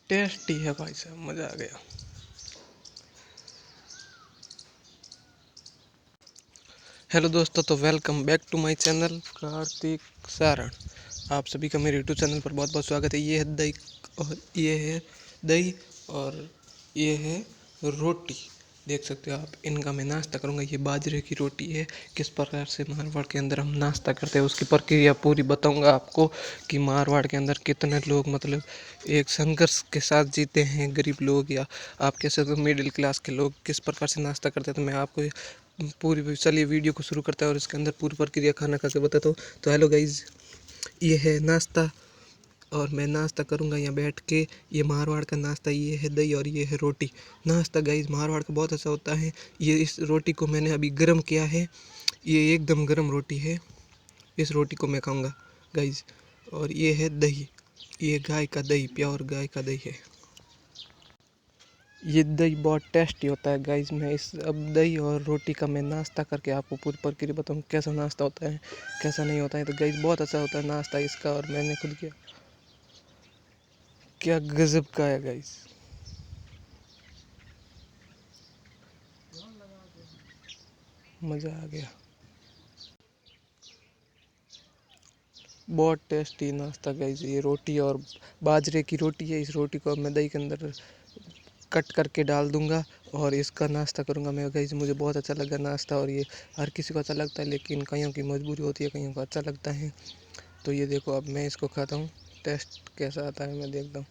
Tasty है भाई साहब, मज़ा आ गया। हेलो दोस्तों, तो welcome back to my channel Kartik Saran. आप सभी का मेरे यूट्यूब चैनल पर बहुत बहुत स्वागत है। ये है दही और ये है दही और ये है रोटी। देख सकते हो आप, इनका मैं नाश्ता करूँगा। ये बाजरे की रोटी है। किस प्रकार से मारवाड़ के अंदर हम नाश्ता करते हैं उसकी प्रक्रिया पूरी बताऊँगा आपको कि मारवाड़ के अंदर कितने लोग मतलब एक संघर्ष के साथ जीते हैं। गरीब लोग या आप कह सकते हो मिडिल क्लास के लोग किस प्रकार से नाश्ता करते हैं, तो मैं आपको पूरी चलिए वीडियो को शुरू करता है और इसके अंदर पूरी प्रक्रिया खाना खा के बताता हूँ। तो हेलो गाइज, ये है नाश्ता और मैं नाश्ता करूँगा यहाँ बैठ के। ये मारवाड़ का नाश्ता, ये है दही और ये है रोटी। नाश्ता गाइज मारवाड़ का बहुत अच्छा होता है। ये इस रोटी को मैंने अभी गर्म किया है, ये एकदम गर्म रोटी है। इस रोटी को मैं खाऊँगा गाइज। और ये है दही, ये गाय का दही, प्योर गाय का दही है। ये दही बहुत टेस्टी होता है गाइज। मैं इस अब दही और रोटी का मैं नाश्ता करके आपको पूरी प्रक्रिया बताऊँ कैसा नाश्ता होता है कैसा नहीं होता है। तो गाइज बहुत अच्छा होता है नाश्ता इसका, और मैंने खुद किया, क्या गजब का है गाइज। मज़ा आ गया, बहुत टेस्टी नाश्ता गाइज। ये रोटी और बाजरे की रोटी है। इस रोटी को अब मैं दही के अंदर कट करके डाल दूंगा और इसका नाश्ता करूंगा मैं गाइज। मुझे बहुत अच्छा लगा नाश्ता, और ये हर किसी को अच्छा लगता है, लेकिन कईयों की मजबूरी होती है, कईयों को अच्छा लगता है। तो ये देखो, अब मैं इसको खाता हूँ, टेस्ट कैसा आता है मैं देखता हूँ।